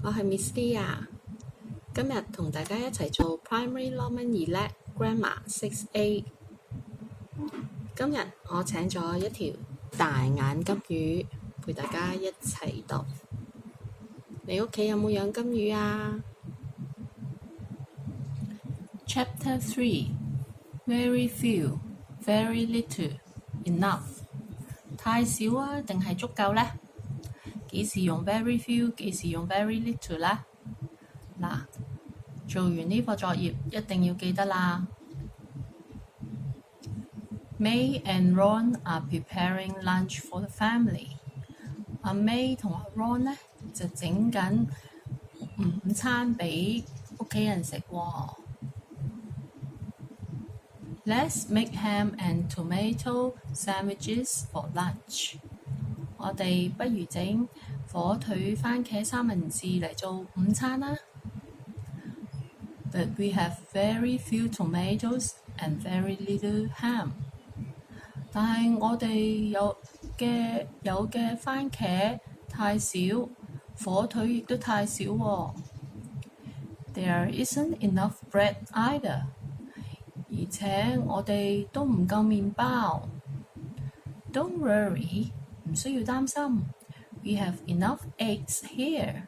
我係 Miss Lee 啊，今日同大家一齊做 Primary Longman Elect Grammar 6A。今日我請咗一條大眼金魚陪大家一齊讀。你屋企有冇養金魚啊？ Chapter 3 Very few, very little, enough 太少啊定係足夠呢？幾時用 very few， 幾時用 very little 呢？嗱，做完呢課作業一定要記得啦。May and Ron are preparing lunch for the family。阿 May 同阿 Ron 呢就整緊午餐俾屋企人食喎。Let's make ham and tomato sandwiches for lunch。我哋不如整火腿番茄三文治嚟做午餐啦。But we have very few tomatoes and very little ham。但係我哋有嘅番茄太少，火腿亦都太少喎。There isn't enough bread either。而且我哋都唔夠麵包。Don't worry， 唔需要擔心。We have enough eggs here。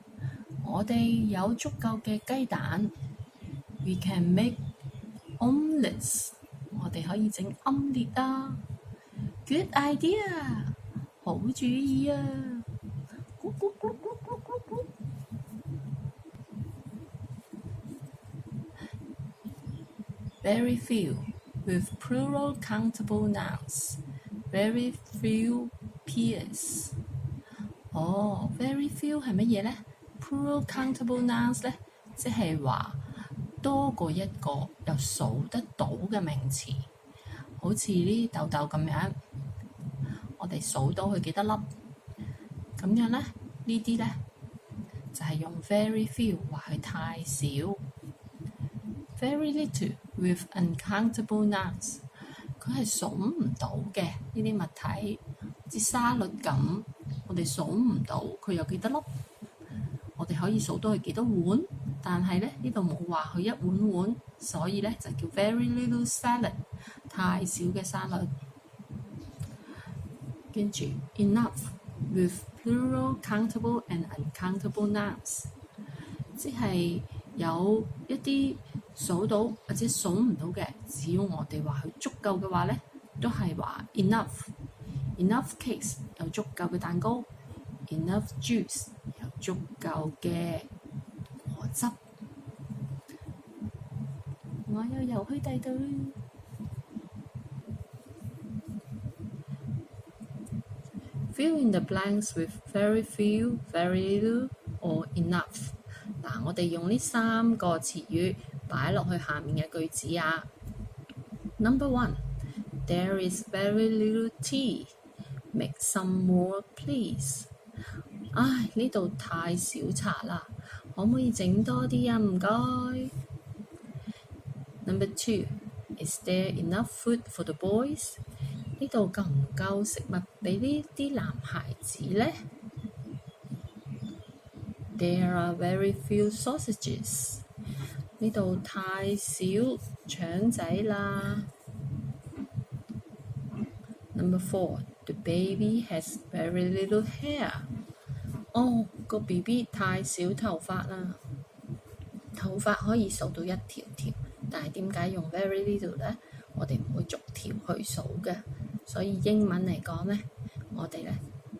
我哋有足夠嘅雞蛋。We can make omelets。我哋可以整奄列啊。Good idea， 好主意啊！咕咕咕咕咕咕咕。Very few with plural countable nouns. Very few peers。very few 係乜嘢呢？ Plural countable nouns 呢，即係話多過一個又數得到嘅名詞，好似呢啲豆豆咁樣，我哋數到佢幾多粒，咁樣呢，呢啲呢，就係用 very few 話佢太少。Very little with uncountable nouns， 佢係數唔到嘅呢啲物體，好似沙律咁，我哋數唔到佢有幾多粒，我哋可以數到佢幾多碗，但係咧呢度冇話佢一碗，所以咧就叫 very little salad， 太少嘅沙律。跟住 enough with plural countable and uncountable nouns， 即係有一啲數到或者數唔到嘅，只要我哋話佢足夠嘅話咧，都係話 enough。Enough cakes 有足夠嘅蛋糕 ，enough juice 有足夠嘅果汁。我又游去第度。Fill in the blanks with very few, very little or enough。嗱，我哋用呢三個詞語擺落去下面嘅句子啊。Number 1 There is very little tea. Make some more, please。唉，呢度太少茶啦，可唔可以整多啲啊？唔該。Number 2 Is there enough food for the boys？ 呢度夠唔夠食物俾呢啲男孩子呢？ There are very few sausages。呢度太少腸仔啦。Number 4 The baby has very little hair。 個 BB 太少頭髮啦。頭髮可以數到一條條，但係點解用 very little 呢？我哋唔會逐條去數嘅，所以英文嚟講呢，我哋呢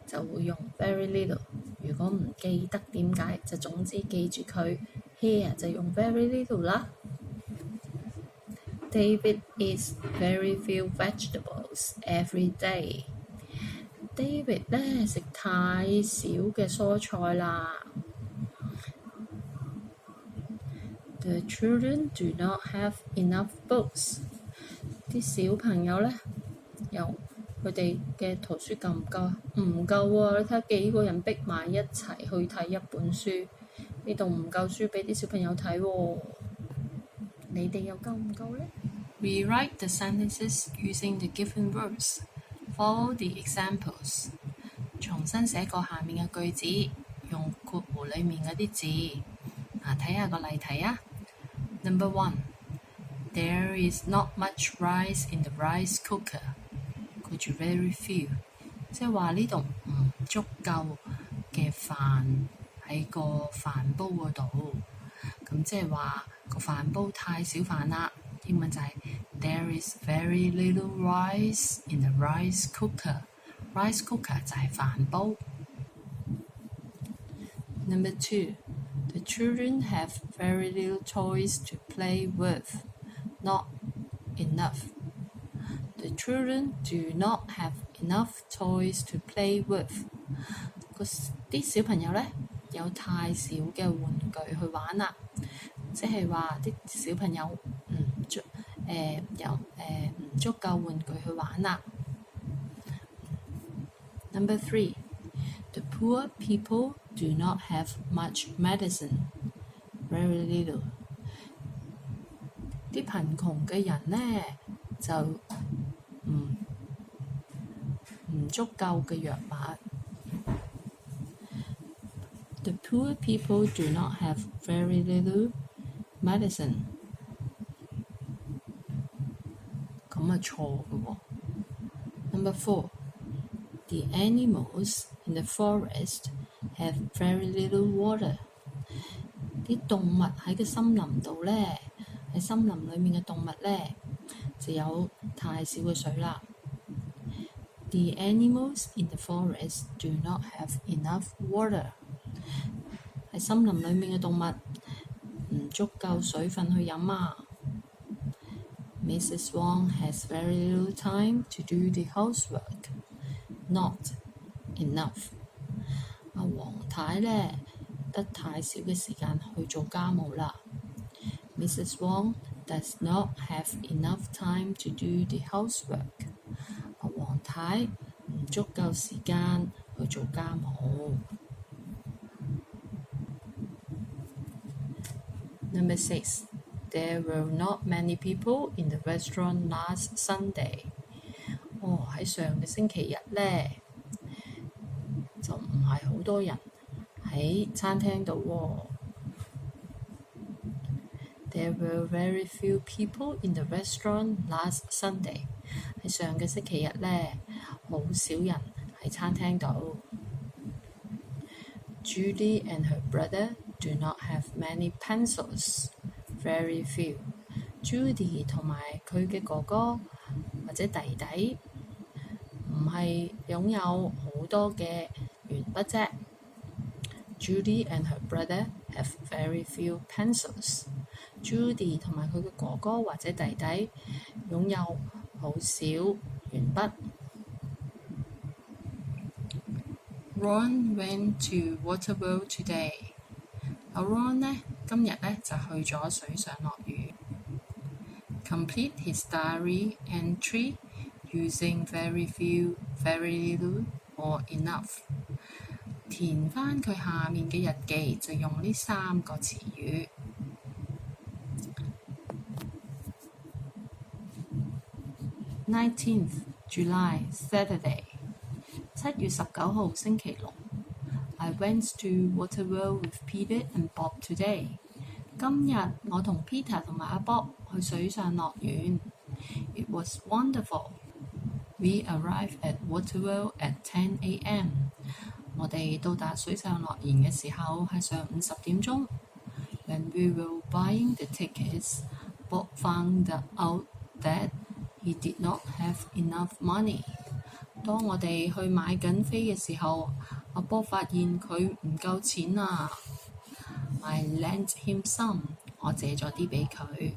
就會用 very little。如果唔記得點解，就總之記住佢 hair 就用 very little 啦。David eats very few vegetables every day。 David 呢食太少嘅蔬菜啦。The children do not have enough books。 啲小朋友呢，佢哋嘅圖書夠唔夠？唔夠喎，你睇下幾個人逼埋一齊去睇一本書，呢度唔夠書俾啲小朋友睇喎。你哋又夠唔夠呢？ Rewrite the sentences using the given words. Follow the examples。重新寫過下面嘅句子，用括括弧裡面嗰啲字。睇下個例題啊。Number 1 There is not much rice in the rice cooker. 括住 very few， 即係話呢度唔足夠嘅飯喺個飯煲嗰度。咁即係話個飯煲太少飯啦。英文就係 There is very little rice in the rice cooker. Rice cooker 就係飯煲。Number 2 The children have very little toys to play with. Not enough. The children do not have enough toys to play with. 啲小朋友呢，有太少嘅玩具去玩啦，即係話啲小朋友唔足夠玩具去玩啦。Number 3 The poor people do not have much medicine. Very little. 啲貧窮嘅人呢，就唔足夠嘅藥物。The poor people do not have very little medicine. 咁啊錯嘅喎。Number 4 The animals in the forest have very little water. 啲動物喺個森林度呢，喺森林裡面嘅動物呢，就有太少嘅水啦。The animals in the forest do not have enough water. 喺森林裡面嘅動物唔足夠水分去飲啊。Mrs. Wong has very little time to do the housework. Not enough. 阿黃太呢，得太少嘅時間去做家務啦。Mrs. Wong does not have enough time to do the housework. 阿黃太唔足夠時間去做家務。Number 6 There were not many people in the restaurant last Sunday. 喺上個星期日呢，就唔係好多人喺餐廳度喎。There were very few people in the restaurant last Sunday. 喺上個星期日呢，好少人喺餐廳度。Judy and her brother do not have many pencils. Very few. Judy 同埋佢嘅哥哥或者弟弟唔係擁有好多嘅鉛筆啫。Judy and her brother have very few pencils. Judy 同埋佢嘅哥哥或者弟弟擁有好少鉛筆。Ron went to Waterworld today. 阿 Ron 呢，今日呢就去咗水上樂園。Complete his diary entry using very few, very little or enough. 填返佢下面嘅日記，就用呢3個詞語。19th July Saturday 7月19號星期六。I went to Waterworld with Peter and Bob today. 今日我同 Peter 同埋阿 Bob 去水上樂園。It was wonderful. We arrived at Waterworld at 10 a.m. 我哋到達水上樂園嘅時候係上午10點鐘。When we were buying the tickets, Bob found out that he did not have enough money. 當我哋去買緊飛嘅時候，阿波發現佢唔夠錢啊。I lent him some. 我借咗啲俾佢。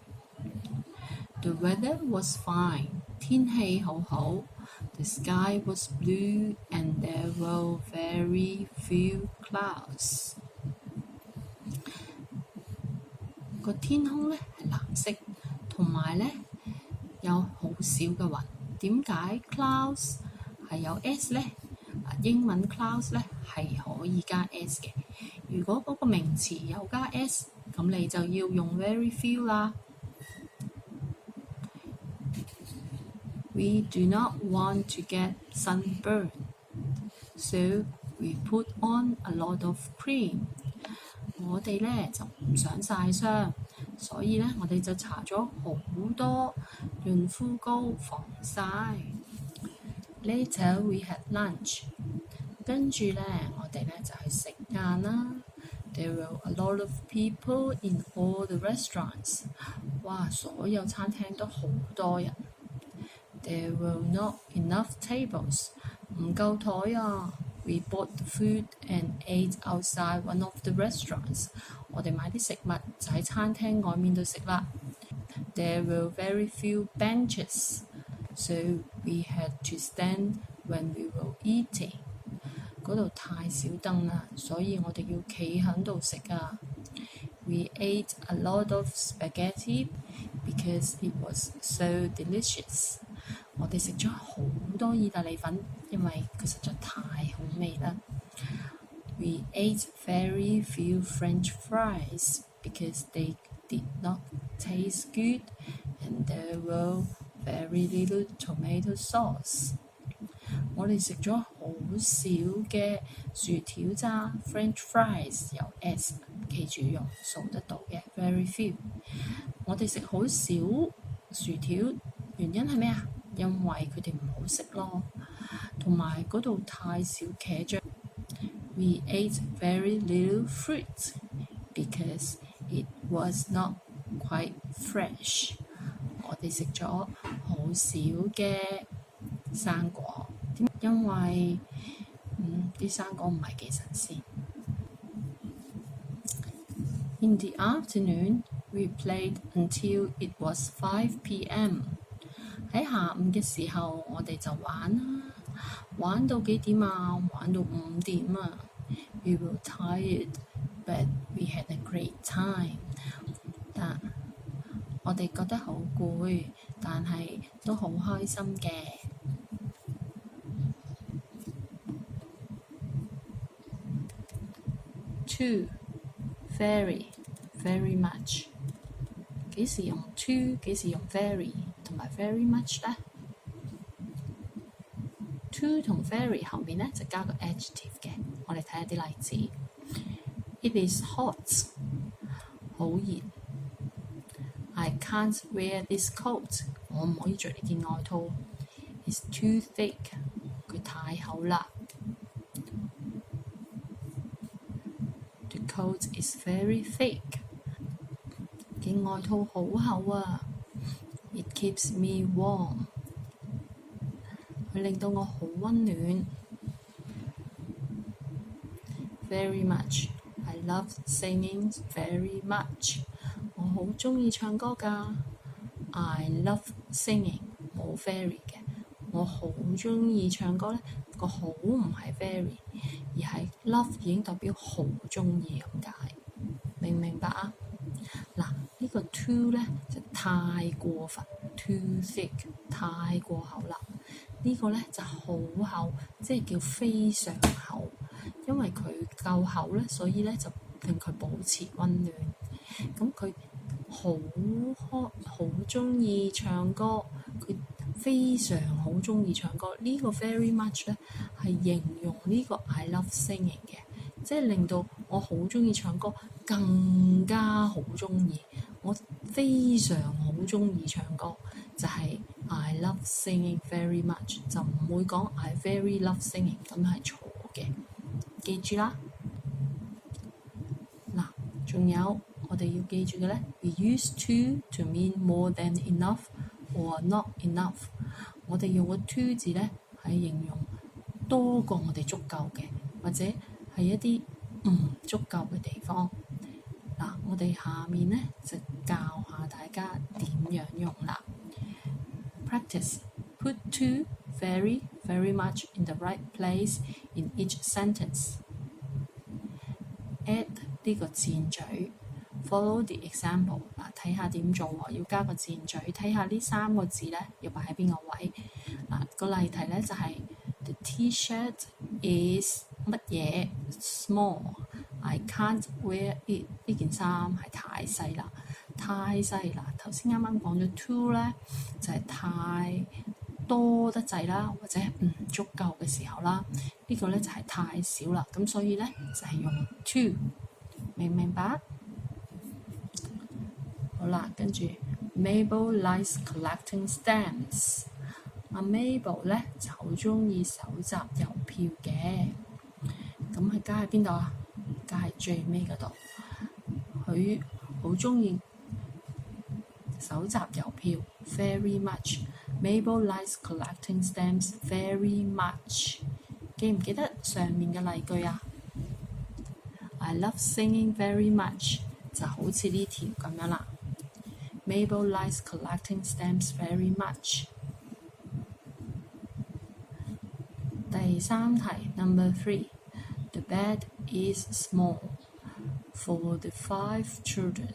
The weather was fine. 天氣好好。The sky was blue and there were very few clouds. 個天空呢係藍色，同埋呢有好少嘅雲。點解 clouds 係有 s 呢？英文 clouds 呢係可以加 s 嘅。如果嗰個名詞有加 s， 咁你就要用 very few 啦。We do not want to get sunburned, so We put on a lot of cream. 我哋呢就唔想曬傷，所以呢，我哋就搽咗好多潤膚膏防曬。Later we had lunch. 跟住呢，我哋呢就去食晏啦。There were a lot of people in all the restaurants. 哇！所有餐廳都好多人。There were not enough tables. 唔夠台啊。We bought food and ate outside one of the restaurants. 我哋買啲食物就喺餐廳外面度食啦。There were very few benches, so we had to stand when we were eating. 嗰度太少凳啦，所以我哋要企喺度食啊。We ate a lot of spaghetti because it was so delicious. 我哋食咗好多意大利粉，因為佢實在太好味啦。We ate very few French fries because they did not taste good and there were very little tomato sauce. 我哋食咗好少嘅薯條咋 ，French fries 有 S， 記住用數得到嘅 very few。我哋食好少薯條，原因係咩啊？因為佢哋唔好食咯，同埋嗰度太少茄醬。We ate very little fruit because it was not quite fresh. 我哋食咗好少嘅生果，因為啲生果唔係幾新鮮。In the afternoon, we played until it was 5 p.m. 喺下午嘅時候，我哋就玩啦，玩到幾點啊？玩到5點啊！ We were tired, but we had a great time. 但我哋覺得好攰，但係都好開心嘅。To very very much 幾時用 to 幾時用 very 同埋 very much 呢？ To 同 very 後面呢就加個 adjective 嘅，我哋睇下啲例子。It is hot 好熱。I can't wear this coat 我唔可以着呢件外套。It's too thick 佢太厚啦。The coat is very thick 件外套好厚啊。It keeps me warm 佢令到我好溫暖。Very much I love singing very much 我好鍾意唱歌㗎。I love singing 冇 very 嘅，我好鍾意唱歌呢個好唔係 very 而係 love 已經代表好鍾意咁解，明唔明白啊？嗱，呢個 too 呢就太過分 ，too thick 太過厚啦。呢個呢就好厚，即係叫非常厚，因為佢夠厚呢，所以呢就令佢保持溫暖。咁佢好鍾意唱歌，佢非常好鍾意唱歌。呢個 very much 呢係形容呢個 I love singing 嘅，即係令到我好鍾意唱歌，更加好鍾意。我非常好鍾意唱歌，就係 I love singing very much， 就唔會講 I very love singing， 咁係錯嘅。記住啦。嗱，仲有我哋要記住嘅呢 we use to mean more than enough or not enough。我哋用個 to 字呢係形容多過我哋足夠嘅，或者係一啲唔足夠嘅地方。嗱，我哋下面呢就教下大家點樣用啦。Practice put to very very much in the right place in each sentence. Add 呢個箭嘴 follow the example 嗱，睇下點做喎，要加個箭嘴，睇下呢3個字呢要擺喺邊個位。嗱，個例題呢就係、The T-shirt is 乜嘢 small I can't wear it 呢件衫係太細啦，太細啦。頭先啱啱講咗 too 呢就係太多得滯啦，或者唔足夠嘅時候啦，呢個咧就係太少啦，咁所以咧就係用 too， 明唔明白？好啦，跟住 Mabel likes collecting stamps。阿 Mabel 咧就好中意搜集郵票嘅，咁佢加喺邊度啊？加喺最尾嗰度。佢好中意搜集郵票 ，very much。Mabel likes collecting stamps very much。記唔記得上面嘅例句啊 ？I love singing very much 就好似呢條咁樣啦。Mabel likes collecting stamps very much。第三題 Number 3 The bed is small for the 5 children。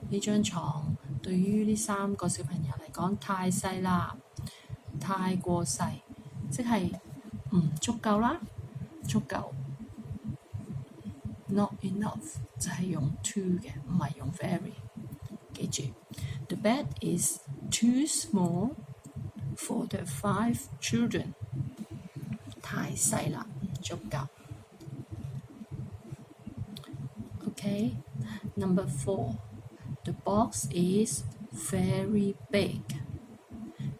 呢張床對於呢3個小朋友嚟講太細啦，太過細，即係唔足夠啦，足夠。Not enough 就係用 too 嘅，唔係用 very。記住 The bed is too small for the 5 children。太細啦，唔足夠。Okay, Number 4 The box is very big.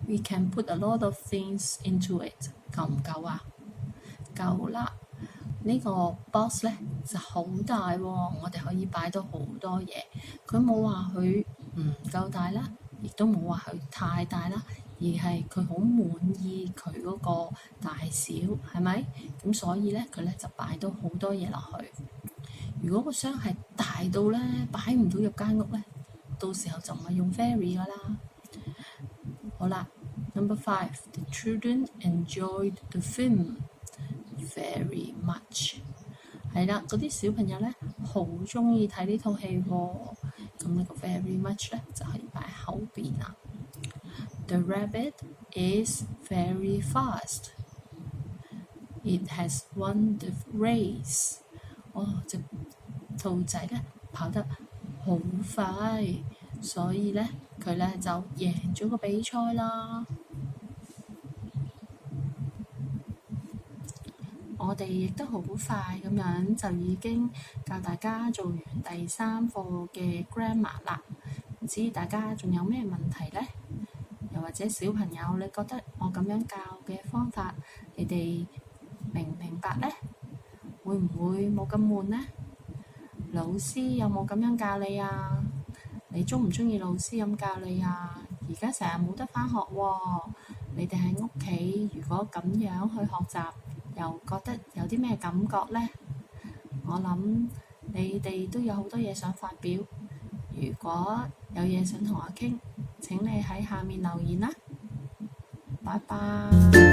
We can put a lot of things into it. 夠唔夠啊？夠啦。呢個 box 咧就好大喎，我哋可以擺到好多嘢。佢冇話佢唔夠大啦，亦都冇話佢太大啦，而係佢好滿意佢嗰個大小，係咪？咁所以咧，佢咧就擺到好多嘢落去。如果個箱係大到咧擺唔到入間屋咧，到時候就唔係用 very 噶啦。好啦 ，Number 5 The children enjoyed the film very much。係啦，嗰啲小朋友咧好中意睇呢套戲喎。咁呢個 very much 咧就可以擺喺後邊啦。The rabbit is very fast. It has won the race. 隻兔仔咧跑得好快，所以咧佢咧就贏咗個比賽啦。我哋亦都好快咁樣就已經教大家做完第3課嘅 grammar 啦。唔知大家仲有咩問題呢？又或者小朋友，你覺得我咁樣教嘅方法，你哋明唔明白呢？會唔會冇咁悶呢？老師有冇咁樣教你啊？你鍾唔鍾意老師咁教你啊？而家成日冇得返學喎，你哋喺屋企如果咁樣去學習，又覺得有啲咩感覺呢？我諗你哋都有好多嘢想發表。如果有嘢想同我傾，請你喺下面留言啦。拜拜。